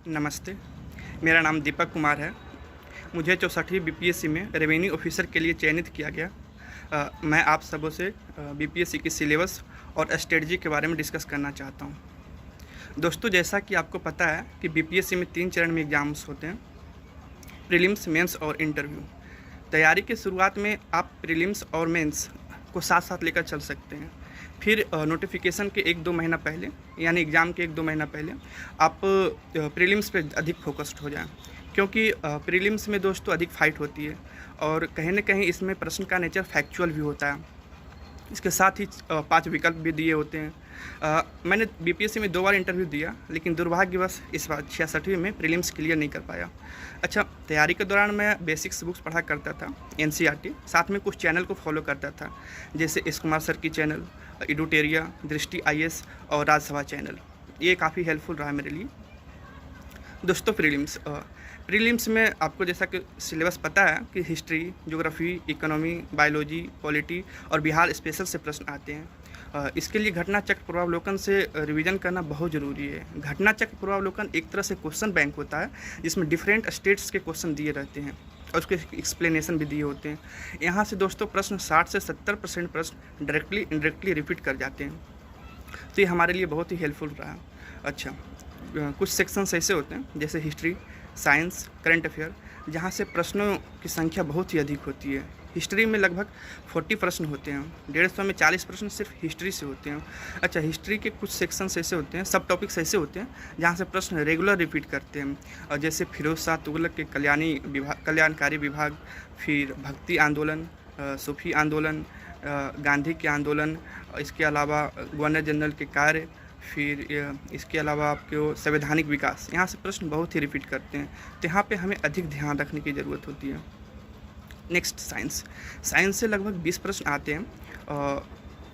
नमस्ते, मेरा नाम दीपक कुमार है। मुझे 64वीं बीपीएससी में रेवेन्यू ऑफिसर के लिए चयनित किया गया। मैं आप सबों से बीपीएससी की सिलेबस और स्ट्रेटजी के बारे में डिस्कस करना चाहता हूँ। दोस्तों, जैसा कि आपको पता है कि बीपीएससी में 3 चरण में एग्ज़ाम्स होते हैं, प्रीलिम्स, मेंस और इंटरव्यू। तैयारी के शुरुआत में आप प्रीलिम्स और मेंस को साथ साथ लेकर चल सकते हैं। फिर नोटिफिकेशन के 1-2 महीना पहले, यानी एग्ज़ाम के 1-2 महीना पहले आप प्रीलिम्स पे अधिक फोकस्ड हो जाएं, क्योंकि प्रीलिम्स में दोस्तों अधिक फाइट होती है और कहीं न कहीं इसमें प्रश्न का नेचर फैक्चुअल भी होता है। इसके साथ ही 5 विकल्प भी दिए होते हैं। मैंने बीपीएससी में 2 बार इंटरव्यू दिया, लेकिन दुर्भाग्यवश इस बार 66वीं में प्रीलिम्स क्लियर नहीं कर पाया। अच्छा, तैयारी के दौरान मैं बेसिक्स बुक्स पढ़ा करता था, एनसीईआरटी, साथ में कुछ चैनल को फॉलो करता था, जैसे एस कुमार सर की चैनल, एडुटेरिया, दृष्टि आईएएस और राज्यसभा चैनल। ये काफ़ी हेल्पफुल रहा मेरे लिए। दोस्तों, प्रीलिम्स में आपको जैसा कि सिलेबस पता है कि history, geography, economy, biology, polity और बिहार स्पेशल से प्रश्न आते हैं। इसके लिए घटना चक्र पूर्वावलोकन से रिवीजन करना बहुत ज़रूरी है। घटना चक्र पूर्वावलोकन एक तरह से क्वेश्चन बैंक होता है, जिसमें डिफरेंट स्टेट्स के क्वेश्चन दिए रहते हैं और उसके एक्सप्लेनेशन भी दिए होते हैं। यहाँ से दोस्तों प्रश्न 60 से 70% प्रश्न डायरेक्टली इनडायरेक्टली रिपीट कर जाते हैं, तो ये हमारे लिए बहुत ही हेल्पफुल रहा। अच्छा, कुछ सेक्शंस ऐसे होते हैं जैसे हिस्ट्री, साइंस, करंट अफेयर, जहाँ से प्रश्नों की संख्या बहुत ही अधिक होती है। हिस्ट्री में लगभग 40 प्रश्न होते हैं, 150 में 40 प्रश्न सिर्फ हिस्ट्री से होते हैं। अच्छा, हिस्ट्री के कुछ सेक्शंस ऐसे होते हैं, सब टॉपिक्स ऐसे होते हैं जहाँ से प्रश्न रेगुलर रिपीट करते हैं, और जैसे फिरोज शाह तुगलक के कल्याणकारी विभाग, फिर भक्ति आंदोलन, सूफी आंदोलन, गांधी के आंदोलन, इसके अलावा गवर्नर जनरल के कार्य, फिर इसके अलावा आपको संवैधानिक विकास, यहाँ से प्रश्न बहुत ही रिपीट करते हैं, तो यहाँ पे हमें अधिक ध्यान रखने की ज़रूरत होती है। नेक्स्ट, साइंस से लगभग 20 प्रश्न आते हैं।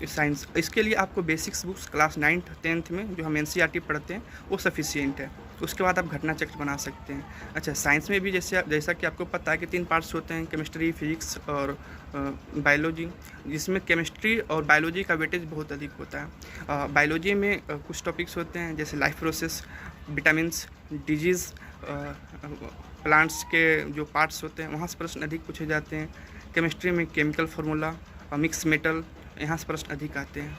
साइंस, इसके लिए आपको basics books class 9th 10th में जो हम एनसीईआरटी पढ़ते हैं वो सफिशिएंट है। उसके बाद आप घटना चक्र बना सकते हैं। अच्छा, साइंस में भी जैसा कि आपको पता है कि 3 पार्ट्स होते हैं, केमिस्ट्री, फिजिक्स और बायोलॉजी, जिसमें केमिस्ट्री और बायोलॉजी का वेटेज बहुत अधिक होता है। बायोलॉजी में कुछ टॉपिक्स होते हैं जैसे life process, vitamins, disease, plants के जो पार्ट्स होते हैं वहाँ से प्रश्न अधिक पूछे जाते हैं। केमिस्ट्री में केमिकल फार्मूला, मिक्स मेटल, यहाँ से प्रश्न अधिक आते हैं।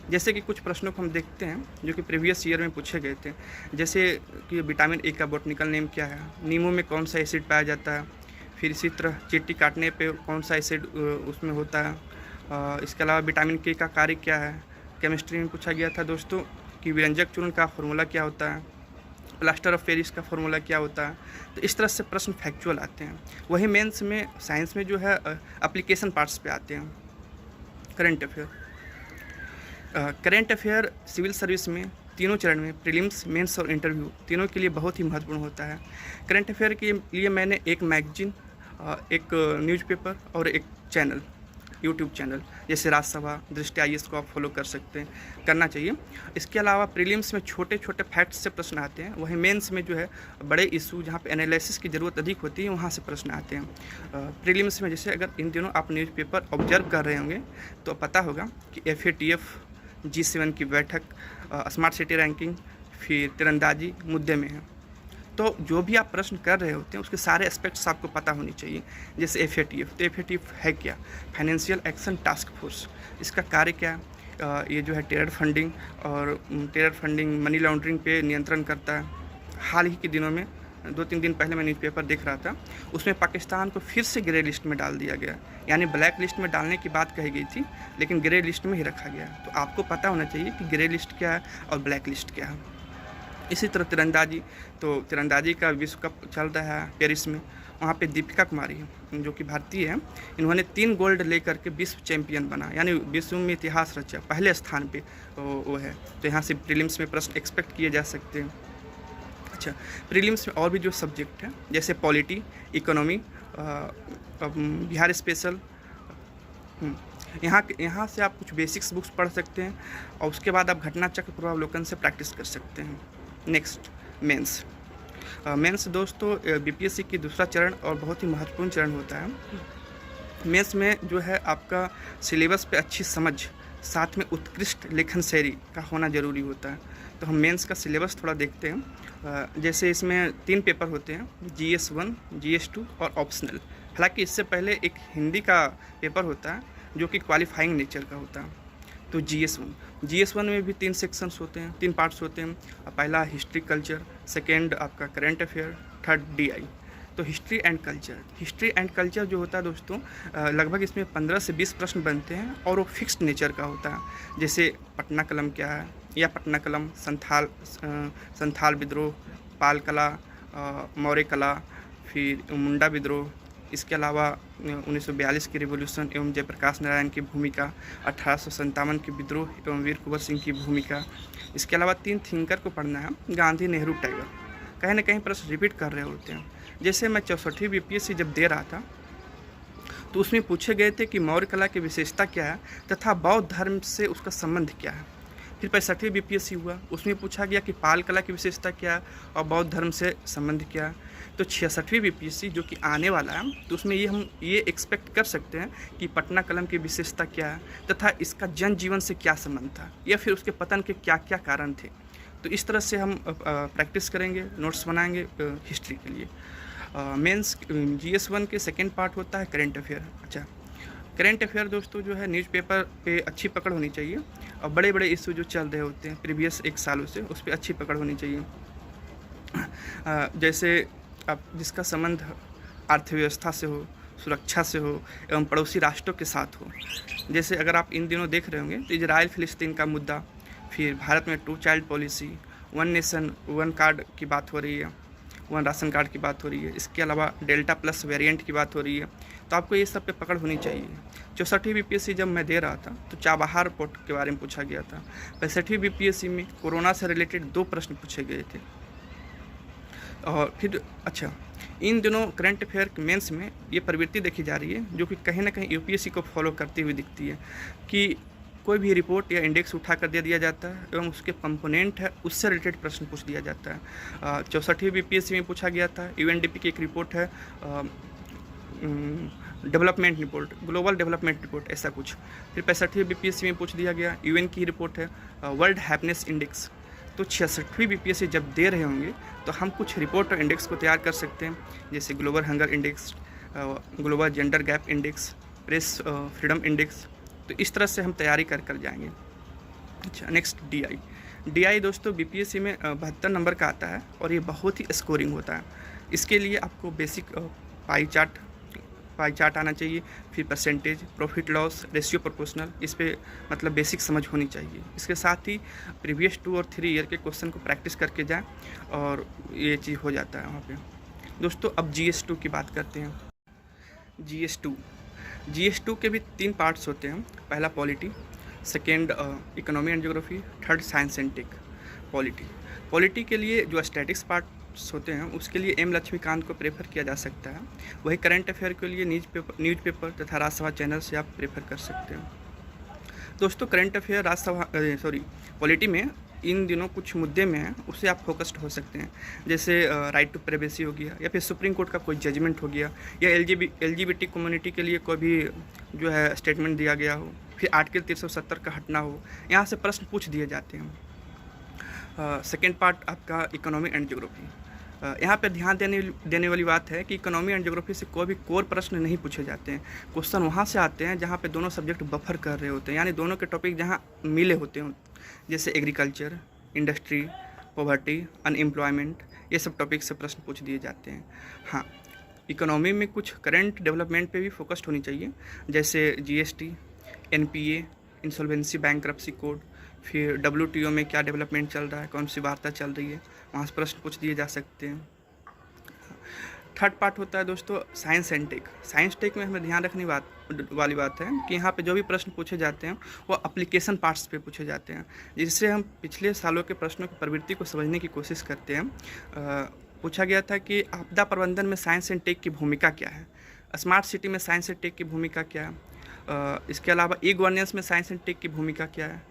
जैसे कि कुछ प्रश्नों को हम देखते हैं जो कि प्रीवियस ईयर में पूछे गए थे, जैसे कि विटामिन ए का बॉटनिकल नेम क्या है, नींबू में कौन सा एसिड पाया जाता है, फिर इसी तरह चींटी काटने पे कौन सा एसिड उसमें होता है, इसके अलावा विटामिन के का कार्य क्या है। केमिस्ट्री में पूछा गया था दोस्तों कि व्यंजक चूर्ण का फॉर्मूला क्या होता है, प्लास्टर ऑफ पेरिस का फॉर्मूला क्या होता है। तो इस तरह से प्रश्न फैक्चुअल आते हैं। वही मेंस में, साइंस में जो है एप्लीकेशन पार्ट्स पे आते हैं। करंट अफेयर सिविल सर्विस में तीनों चरण में, प्रीलिम्स, मेंस और इंटरव्यू, तीनों के लिए बहुत ही महत्वपूर्ण होता है। करंट अफेयर के लिए मैंने एक मैगजीन, एक न्यूज़पेपर और एक चैनल, यूट्यूब चैनल जैसे राज्यसभा, दृष्टि आईएएस को आप फॉलो कर सकते हैं, करना चाहिए। इसके अलावा प्रीलिम्स में छोटे छोटे फैक्ट्स से प्रश्न आते हैं, वहीं मेंस में जो है बड़े इशू जहाँ पे एनालिसिस की ज़रूरत अधिक होती है वहाँ से प्रश्न आते हैं। प्रीलिम्स में जैसे अगर इन दिनों आप न्यूज़पेपर ऑब्जर्व कर रहे होंगे तो पता होगा कि FATF, G7 की बैठक, स्मार्ट सिटी रैंकिंग, फिर तीरंदाजी मुद्दे में है। तो जो भी आप प्रश्न कर रहे होते हैं उसके सारे एस्पेक्ट्स आपको पता होनी चाहिए। जैसे FATF, तो FATF है क्या? Financial action task force. इसका कार्य क्या है? ये जो है टेरर फंडिंग, मनी लॉन्ड्रिंग पे नियंत्रण करता है। हाल ही के दिनों में 2-3 दिन पहले मैं न्यूज़पेपर देख रहा था, उसमें पाकिस्तान को फिर से ग्रे लिस्ट में डाल दिया गया। यानी ब्लैक लिस्ट में डालने की बात कही गई थी, लेकिन ग्रे लिस्ट में ही रखा गया। तो आपको पता होना चाहिए कि ग्रे लिस्ट क्या है और ब्लैक लिस्ट क्या है। इसी तरह तीरंदाजी, तो तीरंदाजी का विश्व कप चल रहा है पेरिस में, वहाँ पे दीपिका कुमारी जो कि भारतीय है, इन्होंने 3 गोल्ड लेकर के विश्व चैंपियन बना, यानी विश्व में इतिहास रचा, पहले स्थान पे वो है। तो यहाँ से प्रीलिम्स में प्रश्न एक्सपेक्ट किए जा सकते हैं। अच्छा, प्रीलिम्स में और भी जो सब्जेक्ट है जैसे पॉलिटी, इकोनॉमी, बिहार स्पेशल, यहाँ से आप कुछ बेसिक्स बुक्स पढ़ सकते हैं और उसके बाद आप घटना चक्र पूर्वावलोकन से प्रैक्टिस कर सकते हैं। Next, mains. मेंस दोस्तों बीपीएससी की दूसरा चरण और बहुत ही महत्वपूर्ण चरण होता है। मेंस में जो है आपका सिलेबस पे अच्छी समझ, साथ में उत्कृष्ट लेखन शैली का होना ज़रूरी होता है। तो हम मेंस का सिलेबस थोड़ा देखते हैं। जैसे इसमें 3 पेपर होते हैं, GS1, GS2 और ऑप्शनल। हालांकि इससे पहले एक हिंदी का पेपर होता है जो कि क्वालिफाइंग नेचर का होता है। तो GS1 में भी 3 सेक्शंस होते हैं, 3 पार्ट्स होते हैं। पहला हिस्ट्री कल्चर, सेकेंड आपका करंट अफेयर, थर्ड DI। तो हिस्ट्री एंड कल्चर जो होता है दोस्तों, लगभग इसमें 15 से 20 प्रश्न बनते हैं और वो फिक्स्ड नेचर का होता है। जैसे पटना कलम क्या है, या पटना कलम, संथाल विद्रोह, पाल कला, मौर्य कला, फिर मुंडा विद्रोह, इसके अलावा 1942 की रिवॉल्यूशन एवं जयप्रकाश नारायण की भूमिका, 1857 के विद्रोह एवं वीर कुंवर सिंह की भूमिका। इसके अलावा 3 थिंकर को पढ़ना है, गांधी, नेहरू, टैगोर। कहीं ना कहीं प्रश्न रिपीट कर रहे होते हैं। जैसे मैं 64वीं बीपीएससी जब दे रहा था तो उसमें पूछे गए थे कि मौर्य कला की विशेषता क्या है तथा बौद्ध धर्म से उसका संबंध क्या है। फिर 65वीं बीपीएससी हुआ, उसमें पूछा गया कि पाल कला की विशेषता क्या है और बौद्ध धर्म से संबंध क्या है। तो 66वीं बीपीएससी जो कि आने वाला है, तो उसमें हम ये एक्सपेक्ट कर सकते हैं कि पटना कलम की विशेषता क्या है तथा इसका जनजीवन से क्या संबंध था, या फिर उसके पतन के क्या क्या कारण थे। तो इस तरह से हम प्रैक्टिस करेंगे, नोट्स बनाएंगे हिस्ट्री के लिए। मेंस GS1 के सेकेंड पार्ट होता है करंट अफेयर। अच्छा, करंट अफेयर दोस्तों जो है न्यूज़पेपर पे अच्छी पकड़ होनी चाहिए और बड़े बड़े इशू जो चल रहे होते हैं प्रीवियस 1 सालों से, उस पर अच्छी पकड़ होनी चाहिए। जैसे अब जिसका संबंध अर्थव्यवस्था से हो, सुरक्षा से हो एवं पड़ोसी राष्ट्रों के साथ हो। जैसे अगर आप इन दिनों देख रहे होंगे तो इजराइल फिलिस्तीन का मुद्दा, फिर भारत में 2 चाइल्ड पॉलिसी, 1 नेशन 1 कार्ड की बात हो रही है, 1 राशन कार्ड की बात हो रही है। इसके अलावा डेल्टा प्लस वेरिएंट की बात हो रही है। तो आपको ये सब पे पकड़ होनी चाहिए। 64वीं बीपीएससी जब मैं दे रहा था तो चाबहार पोर्ट के बारे में पूछा गया था। 65वीं बीपीएससी में कोरोना से रिलेटेड 2 प्रश्न पूछे गए थे। और फिर अच्छा, इन दिनों करंट अफेयर मेंस में ये प्रवृत्ति देखी जा रही है जो कि कहीं ना कहीं यूपीएससी को फॉलो करती हुई दिखती है कि कोई भी रिपोर्ट या इंडेक्स उठा कर दे दिया जाता है एवं उसके कंपोनेंट है उससे रिलेटेड प्रश्न पूछ दिया जाता है। 64वीं बीपीएससी में पूछा गया था, यूएनडीपी की एक रिपोर्ट है, development report, global development report, ऐसा कुछ। फिर 65वीं बीपीएससी में पूछ दिया गया, यूएन की रिपोर्ट है, वर्ल्ड हैप्पीनेस इंडेक्स। तो 66वीं बीपीएससी जब दे रहे होंगे तो हम कुछ रिपोर्ट और इंडेक्स को तैयार कर सकते हैं, जैसे global hunger index, global gender gap index, press freedom index. तो इस तरह से हम तैयारी कर जाएंगे। अच्छा, नेक्स्ट DI दोस्तों बीपीएससी में 72 नंबर का आता है और ये बहुत ही स्कोरिंग होता है। इसके लिए आपको बेसिक पाई चार्ट आना चाहिए, फिर percentage, profit loss, ratio proportional, इस पे मतलब बेसिक समझ होनी चाहिए। इसके साथ ही प्रीवियस 2 और 3 ईयर के क्वेश्चन को प्रैक्टिस करके जाएं और ये चीज़ हो जाता है वहाँ पे। दोस्तों अब GS2 की बात करते हैं। GS2 के भी 3 पार्ट्स होते हैं। पहला polity, second economy and geography, third science and tech. Polity के लिए जो स्टैटिक्स पार्ट्स होते हैं उसके लिए M लक्ष्मीकांत को प्रेफर किया जा सकता है। वही करंट अफेयर के लिए न्यूज़पेपर तथा राज्यसभा चैनल से आप प्रेफर कर सकते हैं। दोस्तों करंट अफेयर पॉलिटी में इन दिनों कुछ मुद्दे में हैं, उससे आप फोकस्ड हो सकते हैं। जैसे राइट टू प्राइवेसी हो गया, या फिर सुप्रीम कोर्ट का कोई जजमेंट हो गया, या LGBT कम्युनिटी के लिए कोई भी जो है स्टेटमेंट दिया गया हो, फिर आर्टिकल 370 का हटना हो, यहाँ से प्रश्न पूछ दिए जाते हैं। सेकेंड पार्ट आपका इकोनॉमी एंड ज्योग्राफी। यहाँ पर ध्यान देने वाली बात है कि इकोनॉमी एंड ज्योग्राफी से कोई भी कोर प्रश्न नहीं पूछे जाते हैं। क्वेश्चन वहाँ से आते हैं जहाँ पे दोनों सब्जेक्ट बफर कर रहे होते हैं, यानी दोनों के टॉपिक जहाँ मिले होते हैं, जैसे एग्रीकल्चर, इंडस्ट्री, पॉवर्टी, अनएम्प्लॉयमेंट, ये सब टॉपिक से प्रश्न पूछ दिए जाते हैं। हाँ, इकोनॉमी में कुछ करंट डेवलपमेंट पे भी फोकस्ड होनी चाहिए, जैसे GST, NPA, insolvency bankruptcy code, फिर डब्ल्यूटीओ में क्या डेवलपमेंट चल रहा है, कौन सी वार्ता चल रही है, वहाँ से प्रश्न पूछ दिए जा सकते हैं। थर्ड पार्ट होता है दोस्तों science and tech. Science tech में हमें ध्यान रखने वाली बात है कि यहाँ पे जो भी प्रश्न पूछे जाते हैं वो एप्लीकेशन पार्ट्स पे पूछे जाते हैं, जिससे हम पिछले सालों के प्रश्नों की प्रवृत्ति को समझने की कोशिश करते हैं। पूछा गया था कि आपदा प्रबंधन में साइंस एंड टेक की भूमिका क्या है, स्मार्ट सिटी में साइंस एंड टेक की भूमिका क्या है, इसके अलावा ई गवर्नेंस में साइंस एंड टेक की भूमिका क्या है,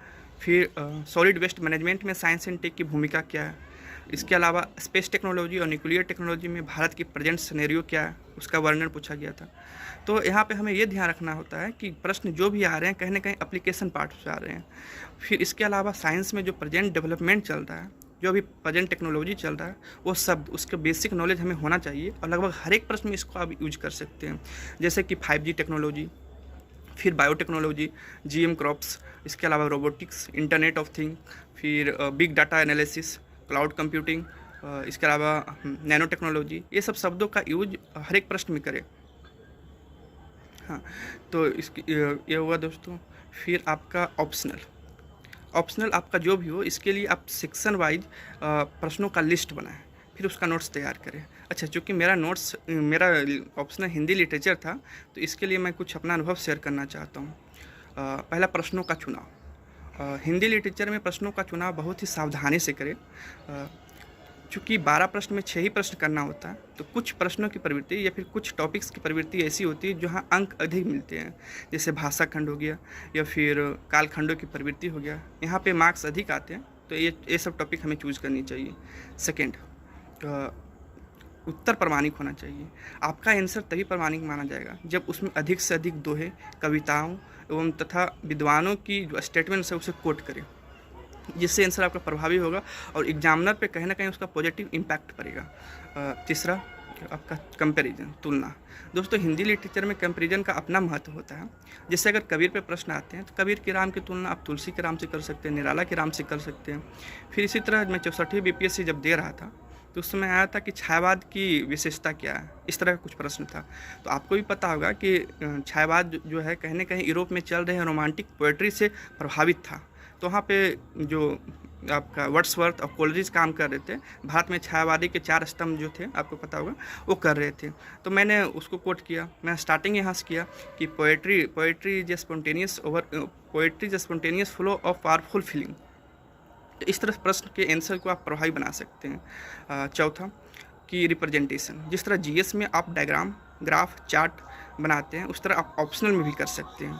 फिर सॉलिड वेस्ट मैनेजमेंट में साइंस एंड टेक की भूमिका क्या है, इसके अलावा स्पेस टेक्नोलॉजी और न्यूक्लियर टेक्नोलॉजी में भारत की प्रेजेंट सिनेरियो क्या है, उसका वर्णन पूछा गया था। तो यहाँ पे हमें ये ध्यान रखना होता है कि प्रश्न जो भी आ रहे हैं कहीं ना कहीं एप्लीकेशन पार्ट से आ रहे हैं। फिर इसके अलावा साइंस में जो प्रेजेंट डेवलपमेंट चल रहा है, जो भी प्रेजेंट टेक्नोलॉजी चल रहा है, वो सब उसका बेसिक नॉलेज हमें होना चाहिए और लगभग हर एक प्रश्न में इसको आप यूज कर सकते हैं, जैसे कि 5G टेक्नोलॉजी, फिर बायोटेक्नोलॉजी, जीएम क्रॉप्स, इसके अलावा रोबोटिक्स, इंटरनेट ऑफ थिंग, फिर big data analysis, cloud computing, इसके अलावा नैनो टेक्नोलॉजी, ये सब शब्दों का यूज हर एक प्रश्न में करें। हाँ, तो इसकी ये हुआ दोस्तों। फिर आपका ऑप्शनल आपका जो भी हो, इसके लिए आप सेक्शन वाइज प्रश्नों का लिस्ट बनाएं, फिर उसका नोट्स तैयार करें। अच्छा, चूँकि मेरा ऑप्शनल हिंदी लिटरेचर था, तो इसके लिए मैं कुछ अपना अनुभव शेयर करना चाहता हूँ। पहला, प्रश्नों का चुनाव। हिंदी लिटरेचर में प्रश्नों का चुनाव बहुत ही सावधानी से करें। चूँकि 12 प्रश्न में 6 ही प्रश्न करना होता है, तो कुछ प्रश्नों की प्रवृत्ति या फिर कुछ टॉपिक्स की प्रवृत्ति ऐसी होती है जहाँ अंक अधिक मिलते हैं, जैसे भाषा खंड हो गया या फिर कालखंडों की प्रवृत्ति हो गया, यहाँ पे मार्क्स अधिक आते हैं, तो ये सब टॉपिक हमें चूज करनी चाहिए। सेकेंड, उत्तर प्रमाणिक होना चाहिए। आपका आंसर तभी प्रमाणिक माना जाएगा जब उसमें अधिक से अधिक दोहे, कविताओं एवं तथा विद्वानों की जो स्टेटमेंट्स है उसे कोट करें, जिससे आंसर आपका प्रभावी होगा और एग्जामिनर पे कहीं ना कहीं उसका पॉजिटिव इम्पैक्ट पड़ेगा। तीसरा, आपका कंपैरिजन, तुलना। दोस्तों, हिंदी लिटरेचर में कंपैरिजन का अपना महत्व होता है। जैसे अगर कबीर पे प्रश्न आते हैं तो कबीर के राम की तुलना आप तुलसी के राम से कर सकते हैं, निराला के राम से कर सकते हैं। फिर इसी तरह मैं 64वीं बीपीएससी जब दे रहा था तो उस समय आया था कि छायावाद की विशेषता क्या है, इस तरह का कुछ प्रश्न था। तो आपको भी पता होगा कि छायावाद जो है कहीं ना कहीं यूरोप में चल रहे रोमांटिक पोएट्री से प्रभावित था। तो वहाँ पे जो आपका वर्ड्सवर्थ और कोलरिज काम कर रहे थे, भारत में छायावादी के 4 स्तंभ जो थे, आपको पता होगा, वो कर रहे थे। तो मैंने उसको कोट किया। मैं स्टार्टिंग यहाँ से किया कि poetry is spontaneous flow of powerful feeling. तो इस तरह प्रश्न के आंसर को आप प्रभावी बना सकते हैं। चौथा, कि रिप्रेजेंटेशन। जिस तरह जीएस में आप डायग्राम, ग्राफ, चार्ट बनाते हैं, उस तरह आप ऑप्शनल में भी कर सकते हैं।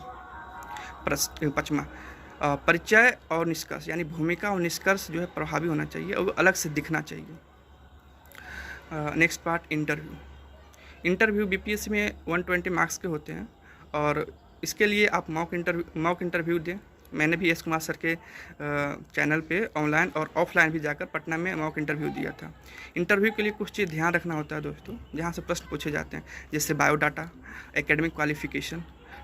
पाँचवा, परिचय और निष्कर्ष, यानी भूमिका और निष्कर्ष जो है प्रभावी होना चाहिए और अलग से दिखना चाहिए। नेक्स्ट पार्ट, इंटरव्यू बीपीएससी में 120 मार्क्स के होते हैं और इसके लिए आप मॉक इंटरव्यू दें। मैंने भी एस कुमार सर के चैनल पे ऑनलाइन और ऑफलाइन भी जाकर पटना में मॉक इंटरव्यू दिया था। इंटरव्यू के लिए कुछ चीज़ ध्यान रखना होता है दोस्तों, जहाँ से प्रश्न पूछे जाते हैं, जैसे बायोडाटा, एकेडमिक क्वालिफिकेशन,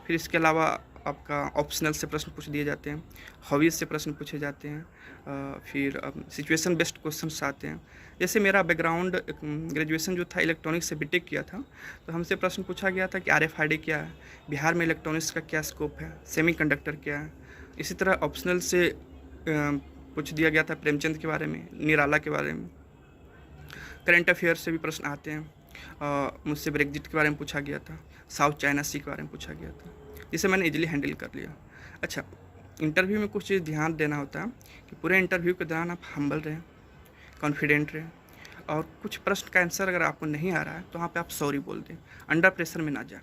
फिर इसके अलावा आपका ऑप्शनल से प्रश्न पूछ दिए जाते हैं, हॉबीज़ से प्रश्न पूछे जाते हैं, फिर सिचुएशन बेस्ड क्वेश्चंस आते हैं। जैसे मेरा बैकग्राउंड ग्रेजुएशन जो था इलेक्ट्रॉनिक्स से बीटेक किया था, तो हमसे प्रश्न पूछा गया था कि RFID क्या है, बिहार में इलेक्ट्रॉनिक्स का क्या स्कोप है, सेमीकंडक्टर क्या है। इसी तरह ऑप्शनल से पूछ दिया गया था प्रेमचंद के बारे में, निराला के बारे में। करंट अफेयर से भी प्रश्न आते हैं। मुझसे ब्रेग्जिट के बारे में पूछा गया था, साउथ चाइना सी के बारे में पूछा गया था, जिसे मैंने इजीली हैंडल कर लिया। अच्छा, इंटरव्यू में कुछ चीज़ ध्यान देना होता है कि पूरे इंटरव्यू के दौरान आप हम्बल रहें, कॉन्फिडेंट रहें, और कुछ प्रश्न का आंसर अगर आपको नहीं आ रहा है तो वहाँ पे आप सॉरी बोल दें, अंडर प्रेशर में ना जाए।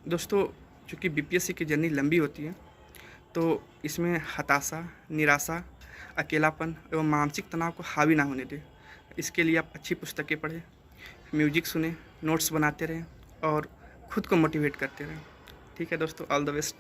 दोस्तों, चूँकि बीपीएससी की जर्नी लंबी होती है, तो इसमें हताशा, निराशा, अकेलापन एवं मानसिक तनाव को हावी ना होने दें। इसके लिए आप अच्छी पुस्तकें पढ़ें, म्यूजिक सुने, नोट्स बनाते रहें और खुद को मोटिवेट करते रहें। ठीक है दोस्तों, ऑल द बेस्ट।